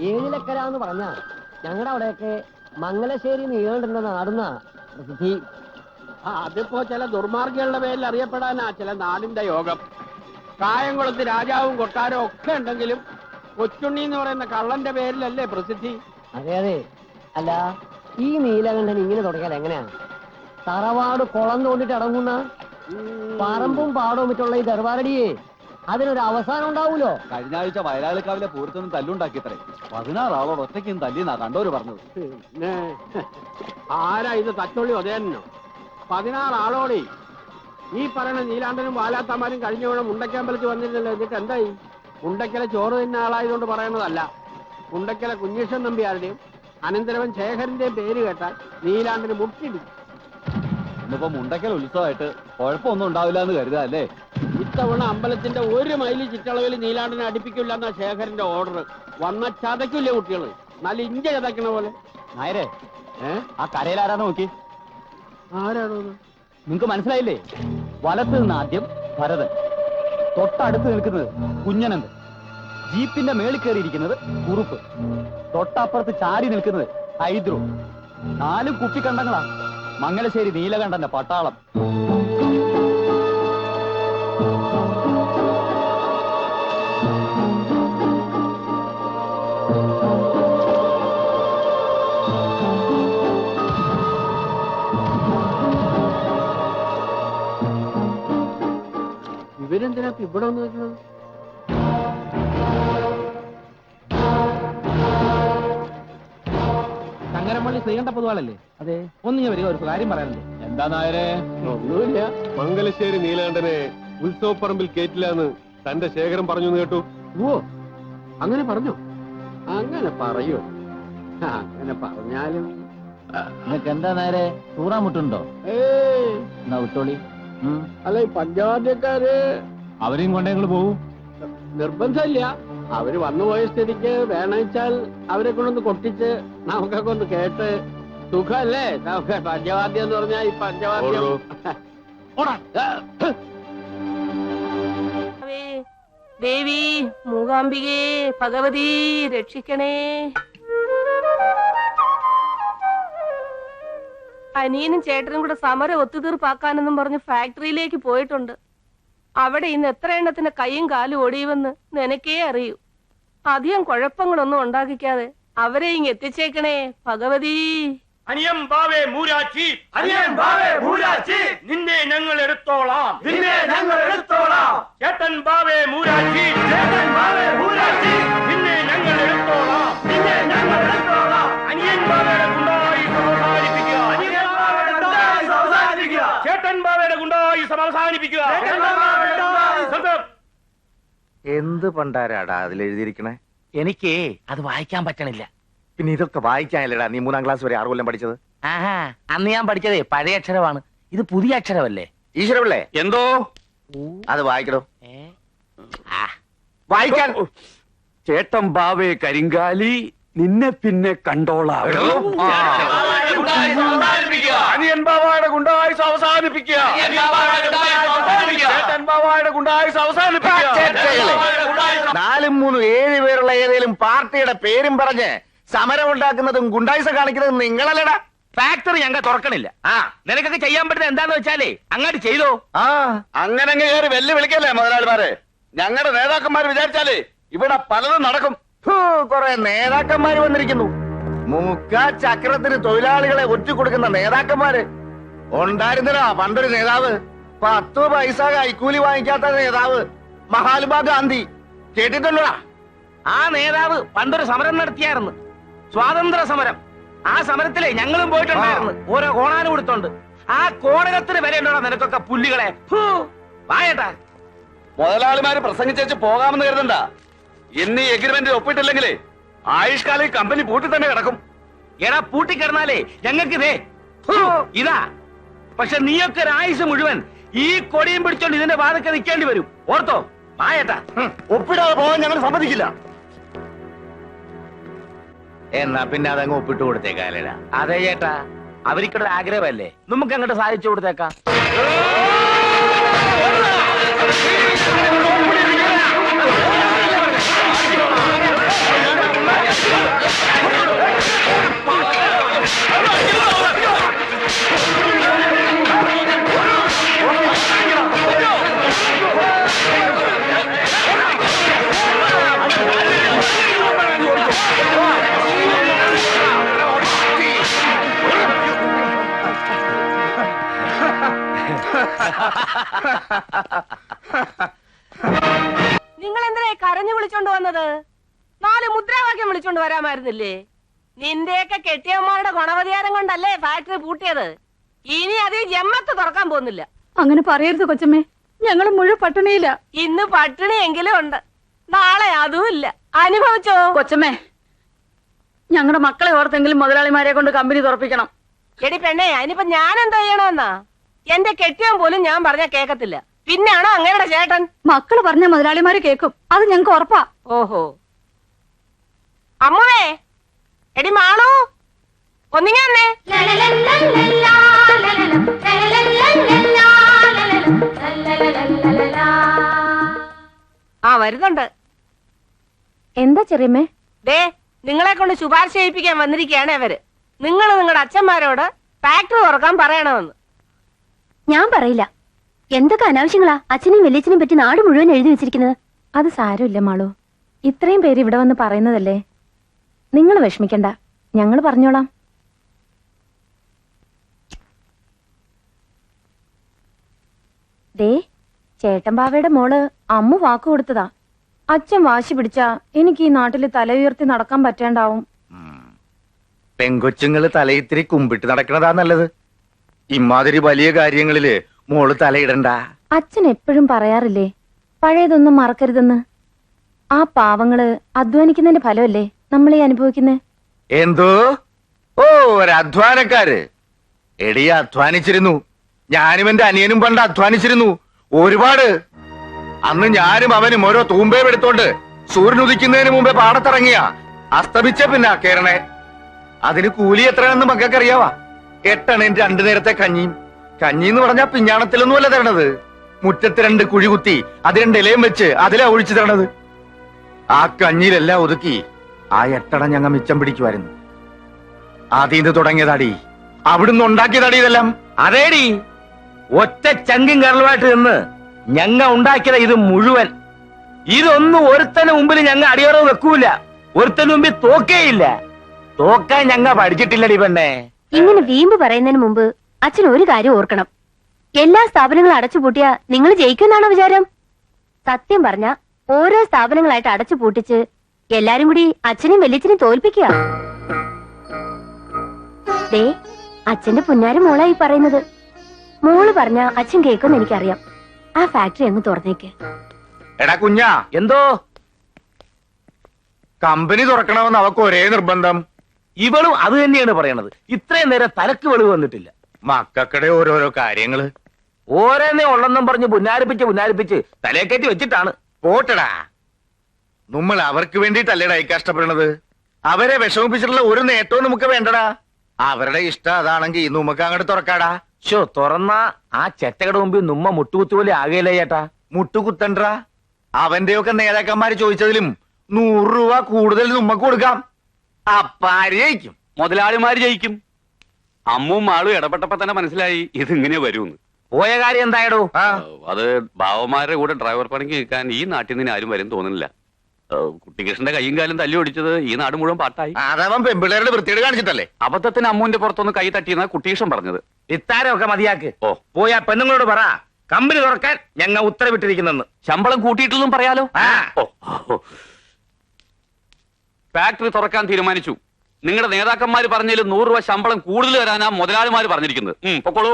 ഏഴിലക്കര എന്ന് പറഞ്ഞ ഞങ്ങളുടെ അവിടെയൊക്കെ മംഗലശ്ശേരി നീളുണ്ടെന്ന നാടുന്ന പ്രസിദ്ധി. അതിപ്പോ ചില ദുർമാർഗങ്ങളുടെ പേരിൽ അറിയപ്പെടാനാ ചില നാടിന്റെ യോഗം. കായംകുളത്ത് രാജാവും കൊട്ടാരവും ഒക്കെ ഉണ്ടെങ്കിലും കൊച്ചുണ്ണി എന്ന് പറയുന്ന കള്ളന്റെ പേരിലല്ലേ പ്രസിദ്ധി? അതെ അതെ. അല്ല, ഈ നീലകണ്ഠൻ ഇങ്ങനെ തുടങ്ങിയാൽ എങ്ങനെയാ? തറവാട് കുളം തോണ്ടിട്ട് അടങ്ങുന്ന പറമ്പും പാടവും മറ്റുള്ള ഈ ദർബാരടിയെ അതിനൊരു അവസാനം ഉണ്ടാവൂലോ? കഴിഞ്ഞ ആഴ്ച വയലാളിക്കാവിലെ പൂരത്തൊന്നും തല്ലുണ്ടാക്കിയത്രേ. 16 ആളോട് ഒറ്റയ്ക്കും തല്ലിന്നാ കണ്ടോര് പറഞ്ഞത്. ആരാ ഇത് തച്ചുള്ളി ഉദയനോ? 16 ആളോടെ ഈ പറയുന്ന നീലാണ്ടനും വാലാത്തമാരും കഴിഞ്ഞ വേണം മുണ്ടക്കമ്പലത്തിൽ വന്നിരുന്നല്ലോ. എന്നിട്ട് എന്തായി? മുണ്ടക്കലെ ചോറ് തിന്ന ആളായതുകൊണ്ട് പറയുന്നതല്ല. മുണ്ടക്കലെ കുഞ്ഞീഷൻ നമ്പിയാരുടെയും അനന്തരവൻ ശേഖരന്റെയും പേര് കേട്ടാൽ നീലാണ്ടന് മുട്ടിടും. ഇന്നിപ്പോ മുണ്ടക്കൽ ഉത്സവമായിട്ട് കുഴപ്പമൊന്നും ഉണ്ടാവില്ല എന്ന് കരുതാ അല്ലേ? ഇത്തവണ അമ്പലത്തിന്റെ 1 മൈൽ ചുറ്റളവിൽ നീലാണ്ടനെ അടുപ്പിക്കില്ല എന്നാ ശേഖരന്റെ ഓർഡർ. വന്ന ചതക്കില്ലേ കുട്ടികള്, നല്ല ഇഞ്ച ചതക്കണ പോലെ. നായരെ, ആ കരയിലാരാന്ന് നോക്കി. ആരാണോ? നിങ്ങക്ക് മനസ്സിലായില്ലേ? വലത്ത് നിന്ന് ആദ്യം ഭരതൻ, തൊട്ടടുത്ത് നിൽക്കുന്നത് കുഞ്ഞനന്ദൻ, ജീപ്പിന്റെ മേളിൽ കയറിയിരിക്കുന്നത് കുറുപ്പ്, തൊട്ടപ്പുറത്ത് ചാരി നിൽക്കുന്നത് ഹൈദ്രു. 4 കുപ്പിക്കണ്ടങ്ങളാ മംഗലശ്ശേരി നീലകണ്ഠന്റെ പട്ടാളം. ഇവരെന്തിനാ ഇവിടെ വന്ന് വെക്കുന്നത്? ശങ്കരമള്ളി ശ്രീകണ്ഠ പൊതുവാളല്ലേ? അതെ. ഒന്ന് ഞാൻ വരിക, ഒരു കാര്യം പറയാനുണ്ട്. എന്താ നായരെ? ഒന്നുമില്ല. മംഗലശ്ശേരി നീലകണ്ഠനെ ഉത്സവപ്പറമ്പിൽ കേറ്റില്ലാന്ന് തന്റെ ശേഖരം പറഞ്ഞു കേട്ടു. ഓ, അങ്ങനെ പറഞ്ഞോ? അങ്ങനെ പറയോ? അങ്ങനെ പറഞ്ഞാലും നിങ്ങക്ക് എന്താ നേരെ തൂറാമുട്ടുണ്ടോ? എന്നാ വിട്ടോളി. അല്ല, ഈ പഞ്ചവാദ്യക്കാര് അവരെയും കൊണ്ടേ നിങ്ങൾ പോവും? നിർബന്ധമില്ല. അവര് വന്നുപോയ സ്ഥിതിക്ക് വേണമെച്ചാൽ അവരെ കൊണ്ടൊന്ന് കൊട്ടിച്ച് നമുക്കൊക്കെ ഒന്ന് കേട്ട് സുഖല്ലേ? നമുക്ക് പഞ്ചവാദ്യം എന്ന് പറഞ്ഞാൽ ഈ പഞ്ചവാദ്യം. ദേവി മൂകാംബികേ ഭഗവതി രക്ഷിക്കണേ. അനിയനും ചേട്ടനും കൂടെ സമരം ഒത്തുതീർപ്പാക്കാനെന്നും പറഞ്ഞ് ഫാക്ടറിയിലേക്ക് പോയിട്ടുണ്ട്. അവിടെ ഇന്ന് എത്ര എണ്ണത്തിന്റെ കൈയും കാലും ഒടിയുമെന്ന് നിനക്കേ അറിയൂ. അധികം കുഴപ്പങ്ങളൊന്നും ഉണ്ടാക്കിക്കാതെ അവരെ ഇങ്ങ് എത്തിച്ചേക്കണേ ഭഗവതി. അനിയം ബാവേ മൂരാച്ചി, അനിയം ബാവേ മൂരാച്ചി, നിന്നെ ഞങ്ങൾ എടുത്തോളാം, നിന്നെ ഞങ്ങൾ എടുത്തോളാം. ചേട്ടൻ ബാവേ മൂരാച്ചി, ചേട്ടൻ ബാവേ മൂരാച്ചി, നിന്നെ ഞങ്ങൾ എടുത്തോളാം, നിന്നെ ഞങ്ങൾ എടുത്തോളാം. അനിയൻ ബാവയുടെ ഗുണ്ടായി അവസാനിപ്പിക്കുക, അനിയൻ ബാവയുടെ ഗുണ്ടായി അവസാനിപ്പിക്കുക, ചേട്ടൻ ബാവയുടെ ഗുണ്ടായി അവസാനിപ്പിക്കുക. എന്ത് പണ്ടാരാടാ അതിലെഴുതിയിരിക്കണേ? എനിക്ക് അത് വായിക്കാൻ പറ്റണില്ല. പിന്നെ ഇതൊക്കെ വായിക്കാനല്ലേടാ നീ 3ാം ക്ലാസ് വരെ 6 കൊല്ലം പഠിച്ചത്? ആഹാ, അന്ന് ഞാൻ പഠിച്ചതേ പഴയ അക്ഷരമാണ്. ഇത് പുതിയ അക്ഷരമല്ലേ? ഈശ്വരപിള്ളേ, എന്തോ അത് വായിക്കണോ? വായിക്കാൻ. ചേട്ടൻ ബാവേ കരിങ്കാലി, നിന്നെ പിന്നെ കണ്ടോളാം. അനിയൻ ബാവയുടെ ഗുണ്ടായുസ് അവസാനിപ്പിക്കുക, ചേട്ടൻ ബാവയുടെ ഗുണ്ടായുസ് അവസാനിപ്പിക്കുക. 4, 3, 7 പേരുള്ള ഏതെങ്കിലും പാർട്ടിയുടെ പേരും പറഞ്ഞ് സമരം ഉണ്ടാക്കുന്നതും ഗുണ്ടായുസം കാണിക്കുന്നതും നിങ്ങളല്ലടാ. ഫാക്ടറി ഞങ്ങൾ തുറക്കണില്ല. നിനക്കൊക്കെ ചെയ്യാൻ പറ്റുന്ന എന്താന്ന് വെച്ചാലേ അങ്ങോട്ട് ചെയ്തോ. അങ്ങനെ കയറി വെല്ലുവിളിക്കല്ലേ മുതലാളിമാരെ. ഞങ്ങളുടെ നേതാക്കന്മാർ വിചാരിച്ചാലേ ഇവിടെ പലതും നടക്കും. കുറെ നേതാക്കന്മാര് വന്നിരിക്കുന്നു. മുക്കാ ചക്രത്തിന് തൊഴിലാളികളെ ഒറ്റുകൊടുക്കുന്ന നേതാക്കന്മാര് ഉണ്ടായിരുന്നടാ പണ്ടൊരു നേതാവ്. 10 പൈസ കൈക്കൂലി വാങ്ങിക്കാത്ത നേതാവ് മഹാത്മാ ഗാന്ധി. കേട്ടിട്ടുണ്ടോടാ? ആ നേതാവ് പണ്ടൊരു സമരം നടത്തിയായിരുന്നു, സ്വാതന്ത്ര്യ സമരം. ആ സമരത്തിലെ ഞങ്ങളും പോയിട്ടുണ്ടായിരുന്നു, ഓരോ കോണാനും കൊടുത്തോണ്ട്. ആ കോണകത്തിന് വില ഉണ്ടോടാ നിനക്കൊക്കെ പുല്ലുകളെ? വായേട്ടാ. മുതലാളിമാര് പ്രസംഗിച്ചു പോകാമെന്ന് കരുതണ്ട. ഇന്ന് ഈ എഗ്രിമെന്റ് ഒപ്പിട്ടില്ലെങ്കിലേ ആയുഷ്കാലം ഈ കമ്പനി പൂട്ടി തന്നെ കിടക്കും. എടാ, പൂട്ടിക്കിടന്നാലേ ഞങ്ങൾക്ക് ഇതേ ഇതാ. പക്ഷെ നീയൊക്കെ ഒരു ആയുസ് മുഴുവൻ ഈ കൊടിയും പിടിച്ചോണ്ട് ഇതിന്റെ വാതൊക്കെ നിൽക്കേണ്ടി വരും. ഓർത്തോ വായേട്ടാ. ഒപ്പിടാതെ പോകാൻ ഞങ്ങൾ സമ്മതിക്കില്ല. എന്നാ പിന്നെ അതങ്ങ് ഒപ്പിട്ട് കൊടുത്തേക്കാലടാ. അതെ ചേട്ടാ, അവർക്കൊരു ആഗ്രഹമല്ലേ, നമുക്ക് അങ്ങോട്ട് സാധിച്ചു കൊടുത്തേക്കാം. നിങ്ങൾ എന്തിനാ കരഞ്ഞു വിളിച്ചോണ്ട് വന്നത്? 4 മുദ്രാവാക്യം വിളിച്ചോണ്ട് വരാമായിരുന്നില്ലേ? നിന്റെയൊക്കെ കെട്ടിയമ്മമാരുടെ ഗുണവധികാരം കൊണ്ടല്ലേ ഫാക്ടറി പൂട്ടിയത്. ഇനി അത് ജമ്മത്ത് തുറക്കാൻ പോകുന്നില്ല. അങ്ങനെ പറയരുത് കൊച്ചമ്മേ, ഞങ്ങൾ മുഴുവൻ പട്ടിണിയില്ല. ഇന്ന് പട്ടിണിയെങ്കിലും ഉണ്ട്, നാളെ അതും ഇല്ല. അനുഭവിച്ചോ? കൊച്ചമ്മേ, ഞങ്ങളുടെ മക്കളെ ഓർത്തെങ്കിലും മുതലാളിമാരെ കൊണ്ട് കമ്പനി തുറപ്പിക്കണം. എടി പെണ്ണേ, അതിനിപ്പോ ഞാൻ എന്താ ചെയ്യണമെന്നാ? എന്റെ കെട്ടിയവൻ പോലും ഞാൻ പറഞ്ഞ കേക്കത്തില്ല, പിന്നെയാണോ അങ്ങയുടെ ചേട്ടൻ? മക്കള് പറഞ്ഞ മുതലാളിമാര് കേക്കും, അത് ഞങ്ങൾക്ക് ഉറപ്പാ. ഓഹോ. അമ്മുവേ, എടി മാളു, ഒന്നിങ്ങന്നെ. ആ വരുന്നുണ്ട്. എന്താ ചെറിയമ്മേ? ദേ, നിങ്ങളെ കൊണ്ട് ശുപാർശ ചെയ്യിപ്പിക്കാൻ വന്നിരിക്കുകയാണ് അവര്. നിങ്ങൾ നിങ്ങളുടെ അച്ഛന്മാരോട് ഫാക്ടറി തുറക്കാൻ പറയണമെന്ന്. ഞാൻ പറയില്ല. എന്തൊക്കെ അനാവശ്യങ്ങളാ അച്ഛനെയും വലിയച്ഛനെയും പറ്റി നാട് മുഴുവൻ എഴുതി വെച്ചിരിക്കുന്നത്. അത് സാരമില്ല മാളു, ഇത്രയും പേര് ഇവിടെ വന്ന് പറയുന്നതല്ലേ. നിങ്ങൾ വിഷമിക്കണ്ട, ഞങ്ങൾ പറഞ്ഞോളാം. ദേ, ചേട്ടൻ ബാവയുടെ മോള് അമ്മു വാക്ക് കൊടുത്തതാ. അച്ഛൻ വാശി പിടിച്ചാ എനിക്ക് ഈ നാട്ടില് തല ഉയർത്തി നടക്കാൻ പറ്റേണ്ടാവും. പെങ്കൊച്ചുങ്ങള് തലയിത്തിരി കുമ്പിട്ട് നടക്കണതാ നല്ലത്. ഇമാതിരി വലിയ കാര്യങ്ങളില് മോള് തലയിടണ്ട. അച്ഛൻ എപ്പോഴും പറയാറില്ലേ പഴയതൊന്നും മറക്കരുതെന്ന്. ആ പാവങ്ങള് അധ്വാനിക്കുന്നതിന്റെ ഫലമല്ലേ നമ്മൾ ഈ അനുഭവിക്കുന്നേ. എന്തോ? ഓ, ഒരധ്വാനക്കാര്. എടി, അധ്വാനിച്ചിരുന്നു. ഞാനും എന്റെ അനിയനും പണ്ട് അധ്വാനിച്ചിരുന്നു, ഒരുപാട്. അന്ന് ഞാനും അവനും ഓരോ തൂമ്പയും എടുത്തോണ്ട് സൂര്യൻ ഉദിക്കുന്നതിന് മുമ്പേ പാടത്തിറങ്ങിയ അസ്തമിച്ച പിന്നെ കേരണേ. അതിന് കൂലി എത്രയാണെന്ന് മക്കൾക്കറിയാവാ? 8 അണയും 2 നേരത്തെ കഞ്ഞിയും. കഞ്ഞിന്ന് പറഞ്ഞാ പിഞ്ഞാണത്തിലൊന്നുമല്ല തരണത്. മുറ്റത്ത് 2 കുഴി കുത്തി അത് 2 ഇലയും വെച്ച് അതിലാ ഒഴിച്ചു തരണത്. ആ കഞ്ഞിയിലെല്ലാം ഒതുക്കി ആ 8 അണ ഞങ്ങൾ മിച്ചം പിടിക്കുമായിരുന്നു. ആദ്യം തുടങ്ങിയതാടി, അവിടുന്ന് ഉണ്ടാക്കിയതാടി ഇതെല്ലാം. അതേടി, ഒറ്റ ചങ്കും കരളുമായിട്ട് നിന്ന് ഞങ്ങ ഉണ്ടാക്കിയത് ഇത് മുഴുവൻ. ഇതൊന്നും ഒരുത്തന് മുമ്പിൽ ഞങ്ങ അടിയറവ് വെക്കൂല, ഒരുത്തന് മുമ്പിൽ തോക്കേയില്ല. തോക്കാൻ ഞങ്ങ പഠിച്ചിട്ടില്ലടി പെണ്ണേ. ഇങ്ങനെ വീമ്പ് പറയുന്നതിന് മുമ്പ് അച്ഛൻ ഒരു കാര്യം ഓർക്കണം. എല്ലാ സ്ഥാപനങ്ങളും അടച്ചുപൂട്ടിയാ നിങ്ങൾ ജയിക്കുമെന്നാണോ വിചാരം? സത്യം പറഞ്ഞ ഓരോ സ്ഥാപനങ്ങളായിട്ട് അടച്ചു പൂട്ടിച്ച് എല്ലാരും കൂടി അച്ഛനെയും വലിയച്ഛനെയും തോൽപ്പിക്കുക. ദേ, അച്ഛന്റെ പുന്നാരം മോളായി പറയുന്നത്. മോള് പറഞ്ഞ അച്ഛൻ കേൾക്കുമെന്ന് എനിക്കറിയാം. ആ ഫാക്ടറി അങ്ങ് തുറന്നേക്ക്. എടാ കുഞ്ഞാ, എന്തോ? കമ്പനി തുറക്കണമെന്ന് അവക്ക് ഒരേ നിർബന്ധം. ഇവളും അത് തന്നെയാണ് പറയണത്. ഇത്രയും നേരം തലക്ക് വെളിവ് വന്നിട്ടില്ല. മക്കൾക്കിടെ ഓരോരോ കാര്യങ്ങള് ഓരോന്നേ ഉള്ളെന്നും പറഞ്ഞ് പുന്നാരിപ്പിച്ച് തലയേക്കറ്റി വെച്ചിട്ടാണ്. പോട്ടടാ, നമ്മൾ അവർക്ക് വേണ്ടിയിട്ടല്ലേടാ ഈ കഷ്ടപ്പെടണത്. അവരെ വിഷമിപ്പിച്ചിട്ടുള്ള ഒരു നേട്ടവും നമുക്ക് വേണ്ടടാ. അവരുടെ ഇഷ്ടം അതാണെങ്കിൽ നമുക്ക് അങ്ങോട്ട് തുറക്കാടാ. ഷോ, തുറന്ന ആ ചെറ്റകളുടെ മുമ്പിൽ നമ്മ മുട്ടുകുത്തു പോലെ ആകെയില്ല ചേട്ടാ. മുട്ടുകുത്തണ്ടാ. അവന്റെയൊക്കെ നേതാക്കന്മാര് ചോദിച്ചതിലും 100 രൂപ കൂടുതൽ നമ്മക്ക് കൊടുക്കാം. അപ്പാര് ജയിക്കും? മുതലാളിമാര് ജയിക്കും. അമ്മും മാളും ഇടപെട്ടപ്പോ തന്നെ മനസ്സിലായി ഇതിങ്ങനെ വരുമെന്ന്. പോയ കാര്യം എന്തായടോ? അത് ബാവമാരുടെ കൂടെ ഡ്രൈവർ പണിക്ക് നിൽക്കാൻ ഈ നാട്ടിൽ നിന്ന് ആരും വരും തോന്നുന്നില്ല. കുട്ടികൃഷ്ണന്റെ കൈയും കാലും തല്ലി ഒടിച്ചത് ഈ നാട് മുഴുവൻ പാട്ടായി. അതവൻ പെമ്പിള്ളേരുടെ വൃത്തിയോട് കാണിച്ചിട്ടല്ലേ. അബദ്ധത്തിന് അമ്മുവിന്റെ പുറത്തൊന്ന് കൈ തട്ടിയെന്ന കുട്ടികൃഷ്ണൻ പറഞ്ഞത്. ഇത്താരമൊക്കെ മതിയാക്ക്. ഓ, പോയാ പെണ്ണുങ്ങളോട് പറ കമ്പനി തുറക്കാൻ ഞങ്ങൾ ഉത്തരവിട്ടിരിക്കുന്നെന്ന്. ശമ്പളം കൂട്ടിയിട്ടൊന്നും പറയാലോ. ഫാക്ടറി തുറക്കാൻ തീരുമാനിച്ചു. നിങ്ങളുടെ നേതാക്കന്മാര് പറഞ്ഞതിൽ 100 രൂപ ശമ്പളം കൂടുതൽ തരാനാ മുതലാളിമാര് പറഞ്ഞിരിക്കുന്നത്. പൊക്കോളൂ.